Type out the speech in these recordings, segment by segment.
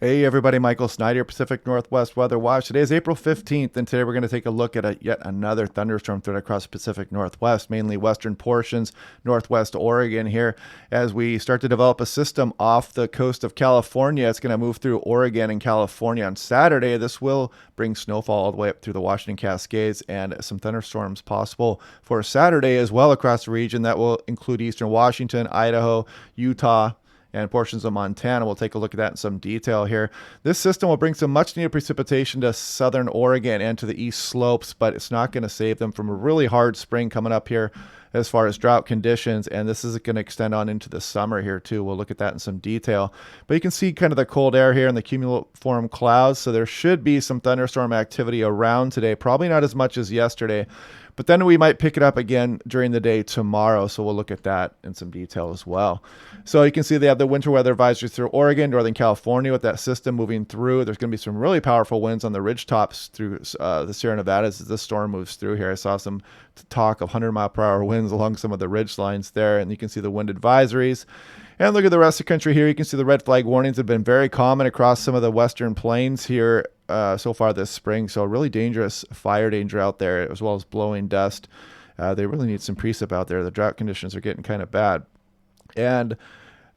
Hey everybody, Michael Snyder, Pacific Northwest Weather Watch. Today is April 15th, and today we're going to take a look at yet another thunderstorm threat across the Pacific Northwest, mainly western portions, northwest Oregon here. As we start to develop a system off the coast of California, it's going to move through Oregon and California on Saturday. This will bring snowfall all the way up through the Washington Cascades and some thunderstorms possible for Saturday as well across the region. That will include eastern Washington, Idaho, Utah, and portions of Montana. We'll take a look at that in some detail here. This system will bring some much needed precipitation to southern Oregon and to the east slopes, but it's not going to save them from a really hard spring coming up here as far as drought conditions, and this is going to extend on into the summer here too. We'll look at that in some detail. But you can see kind of the cold air here and the cumuliform clouds, so there should be some thunderstorm activity around today. Probably not as much as yesterday, but then we might pick it up again during the day tomorrow, so we'll look at that in some detail as well. So you can see they have the winter weather advisories through Oregon, Northern California with that system moving through. There's going to be some really powerful winds on the ridge tops through the Sierra Nevadas as this storm moves through here. I saw some talk of 100-mile-per-hour winds along some of the ridge lines there, and you can see the wind advisories. And look at the rest of the country here. You can see the red flag warnings have been very common across some of the western plains here so far this spring. So really dangerous fire danger out there, as well as blowing dust. They really need some precip out there. The drought conditions are getting kind of bad. And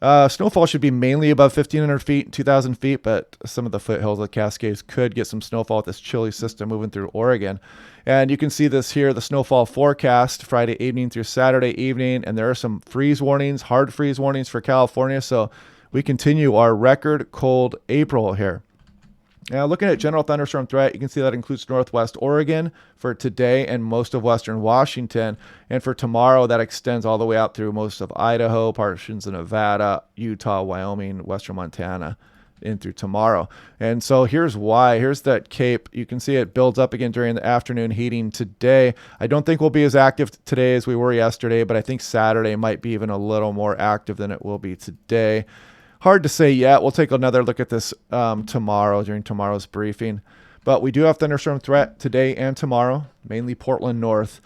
snowfall should be mainly above 1,500 feet, 2,000 feet, but some of the foothills of the Cascades could get some snowfall with this chilly system moving through Oregon. And you can see this here, the snowfall forecast Friday evening through Saturday evening, and there are some freeze warnings, hard freeze warnings for California. So we continue our record cold April here. Now, looking at general thunderstorm threat, you can see that includes northwest Oregon for today and most of western Washington. And for tomorrow, that extends all the way out through most of Idaho, portions of Nevada, Utah, Wyoming, western Montana, in through tomorrow. And so here's why. Here's that cape. You can see it builds up again during the afternoon heating today. I don't think we'll be as active today as we were yesterday, but I think Saturday might be even a little more active than it will be today. Hard to say yet. We'll take another look at this tomorrow during tomorrow's briefing. But we do have thunderstorm threat today and tomorrow, mainly Portland north.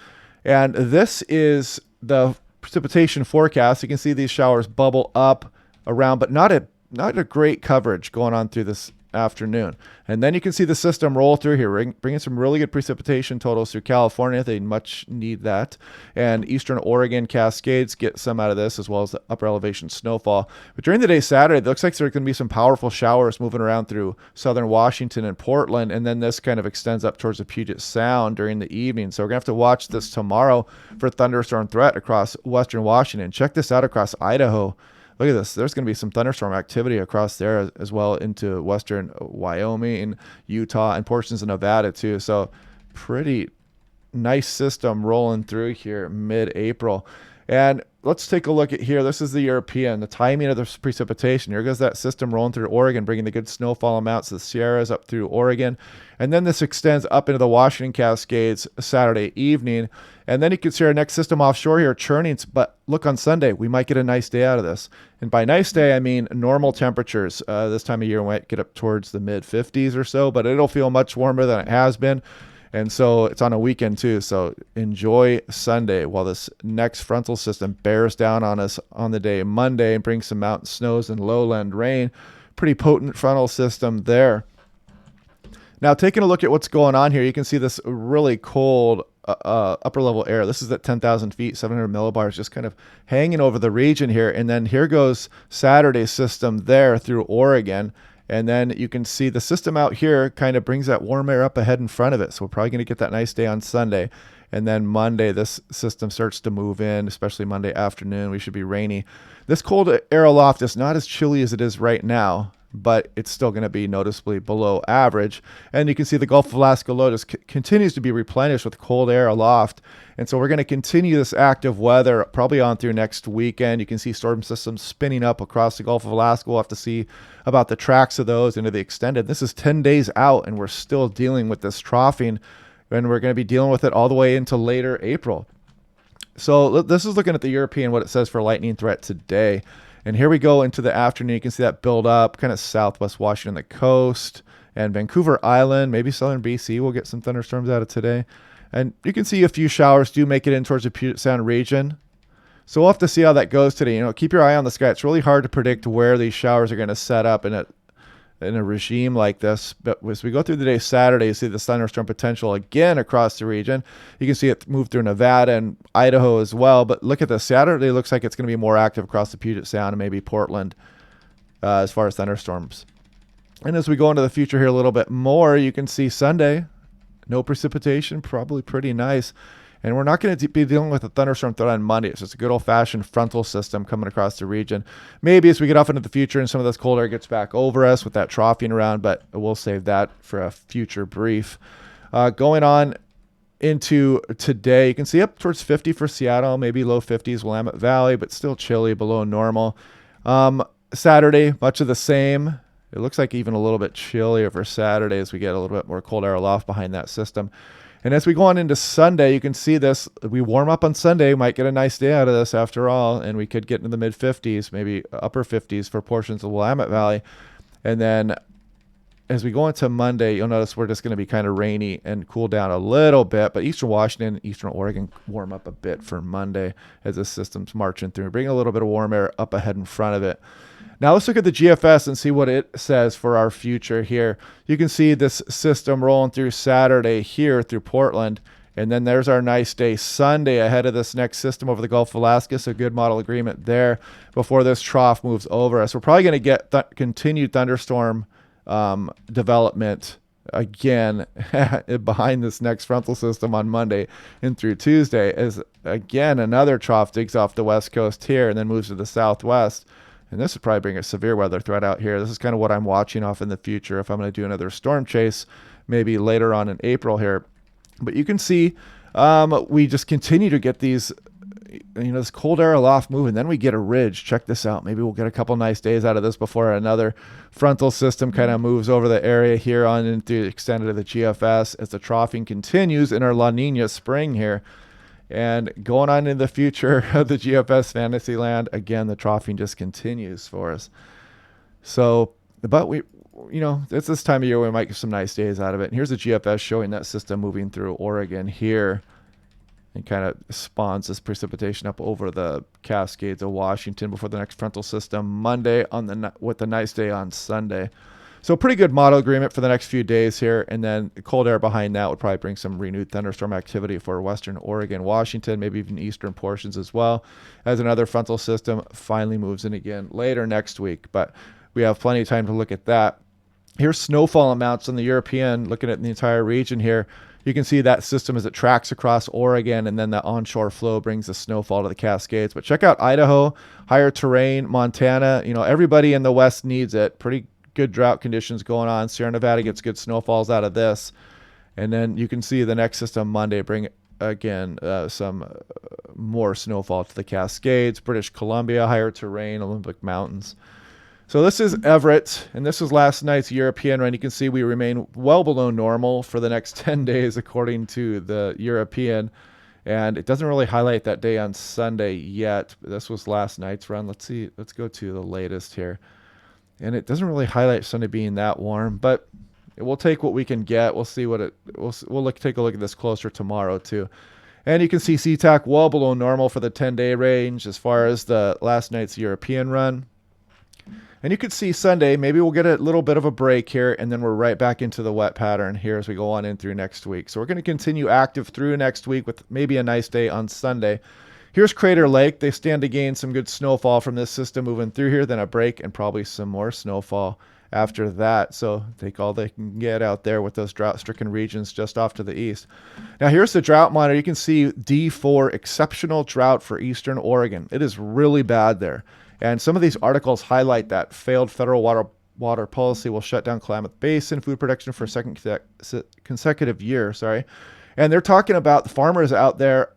And this is the precipitation forecast. You can see these showers bubble up around, but not a great coverage going on through this afternoon. And then you can see the system roll through here, bringing some really good precipitation totals through California. They much need that. And eastern Oregon Cascades get some out of this, as well as the upper elevation snowfall. But during the day Saturday, it looks like there are going to be some powerful showers moving around through southern Washington and Portland. And then this kind of extends up towards the Puget Sound during the evening. So we're going to have to watch this tomorrow for thunderstorm threat across western Washington. Check this out across Idaho. Look at this. There's going to be some thunderstorm activity across there as well into western Wyoming and Utah and portions of Nevada too. So pretty nice system rolling through here mid-April. And let's take a look at here. This is the European, the timing of this precipitation. Here goes that system rolling through Oregon, bringing the good snowfall amounts to the Sierras up through Oregon. And then this extends up into the Washington Cascades Saturday evening. And then you can see our next system offshore here churning. But look, on Sunday, we might get a nice day out of this. And by nice day, I mean normal temperatures. This time of year, we might get up towards the mid-50s or so, but it'll feel much warmer than it has been. And so it's on a weekend too. So enjoy Sunday while this next frontal system bears down on us on the day Monday and brings some mountain snows and lowland rain. Pretty potent frontal system there. Now, taking a look at what's going on here, you can see this really cold upper level air. This is at 10,000 feet, 700 millibars, just kind of hanging over the region here. And then here goes Saturday's system there through Oregon. And then you can see the system out here kind of brings that warm air up ahead in front of it. So we're probably going to get that nice day on Sunday. And then Monday, this system starts to move in, especially Monday afternoon. We should be rainy. This cold air aloft is not as chilly as it is right now, but it's still going to be noticeably below average. And you can see the Gulf of Alaska low just continues to be replenished with cold air aloft. And so we're going to continue this active weather probably on through next weekend. You can see storm systems spinning up across the Gulf of Alaska. We'll have to see about the tracks of those into the extended. This is 10 days out, and we're still dealing with this troughing, and we're going to be dealing with it all the way into later April. So this is looking at the European, what it says for lightning threat today. And here we go into the afternoon. You can see that build up, kind of southwest Washington, the coast, and Vancouver Island, maybe southern BC. We'll get some thunderstorms out of today. And you can see a few showers do make it in towards the Puget Sound region. So we'll have to see how that goes today. Keep your eye on the sky. It's really hard to predict where these showers are going to set up. And in a regime like this. But as we go through the day Saturday, you see the thunderstorm potential again across the region. You can see it move through Nevada and Idaho as well. But look at this. Saturday looks like it's going to be more active across the Puget Sound and maybe Portland as far as thunderstorms. And as we go into the future here a little bit more, you can see Sunday, no precipitation, probably pretty nice. And we're not going to be dealing with a thunderstorm threat on Monday. It's just a good old-fashioned frontal system coming across the region. Maybe as we get off into the future and some of this cold air gets back over us with that troughing around, but we'll save that for a future brief. Going on into today, you can see up towards 50 for Seattle, maybe low 50s Willamette Valley, but still chilly, below normal. Saturday, much of the same. It looks like even a little bit chillier for Saturday as we get a little bit more cold air aloft behind that system. And as we go on into Sunday, you can see this. We warm up on Sunday, might get a nice day out of this after all, and we could get into the mid-50s, maybe upper 50s for portions of Willamette Valley. And then as we go into Monday, you'll notice we're just going to be kind of rainy and cool down a little bit. But Eastern Washington, Eastern Oregon warm up a bit for Monday as the system's marching through, bring a little bit of warm air up ahead in front of it. Now let's look at the GFS and see what it says for our future here. You can see this system rolling through Saturday here through Portland. And then there's our nice day Sunday ahead of this next system over the Gulf of Alaska. So good model agreement there before this trough moves over us. We're probably going to get continued thunderstorm development again behind this next frontal system on Monday and through Tuesday as again another trough digs off the west coast here and then moves to the southwest. And this would probably bring a severe weather threat out here. This is kind of what I'm watching off in the future if I'm going to do another storm chase, maybe later on in April here. But you can see we just continue to get these, this cold air aloft move, and then we get a ridge. Check this out. Maybe we'll get a couple nice days out of this before another frontal system kind of moves over the area here on into the extent of the GFS as the troughing continues in our La Nina spring here. And going on in the future of the GFS fantasy land, again, the troughing just continues for us. So, but we, it's this time of year we might get some nice days out of it. And here's the GFS showing that system moving through Oregon here and kind of spawns this precipitation up over the Cascades of Washington before the next frontal system Monday with the nice day on Sunday. So pretty good model agreement for the next few days here. And then the cold air behind that would probably bring some renewed thunderstorm activity for western Oregon, Washington, maybe even eastern portions as well, as another frontal system finally moves in again later next week. But we have plenty of time to look at that. Here's snowfall amounts on the European, looking at the entire region here. You can see that system as it tracks across Oregon, and then the onshore flow brings the snowfall to the Cascades. But check out Idaho, higher terrain, Montana. Everybody in the west needs it. Pretty good drought conditions going on. Sierra Nevada gets good snowfalls out of this. And then you can see the next system Monday bring, again, some more snowfall to the Cascades, British Columbia, higher terrain, Olympic Mountains. So this is Everett, and this was last night's European run. You can see we remain well below normal for the next 10 days, according to the European. And it doesn't really highlight that day on Sunday yet. This was last night's run. Let's see. Let's go to the latest here. And it doesn't really highlight Sunday being that warm, but we'll take what we can get. We'll see what we'll take a look at this closer tomorrow too. And you can see SeaTac well below normal for the 10-day range as far as the last night's European run. And you could see Sunday, maybe we'll get a little bit of a break here, and then we're right back into the wet pattern here as we go on in through next week. So we're going to continue active through next week with maybe a nice day on Sunday. Here's Crater Lake. They stand to gain some good snowfall from this system moving through here, then a break and probably some more snowfall after that. So take all they can get out there with those drought-stricken regions just off to the east. Now here's the drought monitor. You can see D4, exceptional drought for eastern Oregon. It is really bad there. And some of these articles highlight that failed federal water policy will shut down Klamath Basin food production for a second consecutive year. And they're talking about the farmers out there.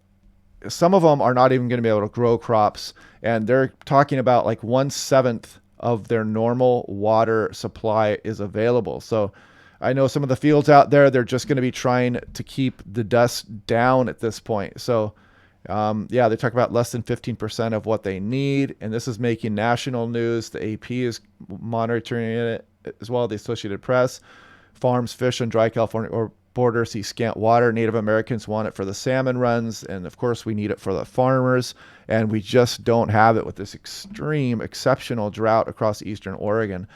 Some of them are not even going to be able to grow crops, and they're talking about like 1/7 of their normal water supply is available. So I know some of the fields out there, they're just going to be trying to keep the dust down at this point. So they talk about less than 15% of what they need, and this is making national news. The AP is monitoring it as well, the Associated Press. Farms fish on dry California border see scant water. Native Americans want it for the salmon runs, and of course we need it for the farmers, and we just don't have it with this exceptional drought across eastern Oregon.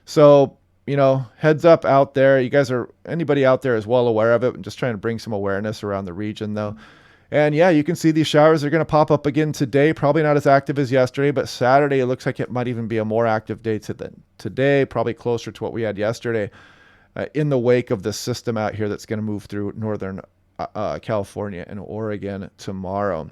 So you know, heads up out there. You guys are, anybody out there is well aware of it. I'm just trying to bring some awareness around the region though. And yeah, you can see these showers are going to pop up again today. Probably not as active as yesterday, but Saturday it looks like it might even be a more active day than today, probably closer to what we had yesterday, in the wake of this system out here that's going to move through northern California and Oregon tomorrow.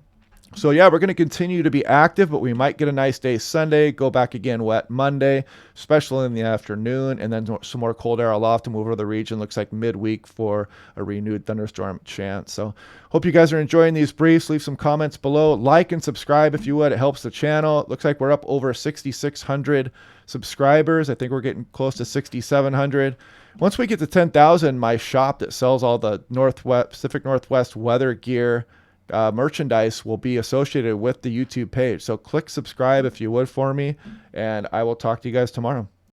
So yeah, we're going to continue to be active, but we might get a nice day Sunday, go back again wet Monday, especially in the afternoon, and then some more cold air will often move over the region. Looks like midweek for a renewed thunderstorm chance. So hope you guys are enjoying these briefs. Leave some comments below. Like and subscribe if you would. It helps the channel. It looks like we're up over 6,600 subscribers. I think we're getting close to 6,700. Once we get to 10,000, my shop that sells all the Pacific Northwest weather gear merchandise will be associated with the YouTube page. So click subscribe if you would for me, and I will talk to you guys tomorrow.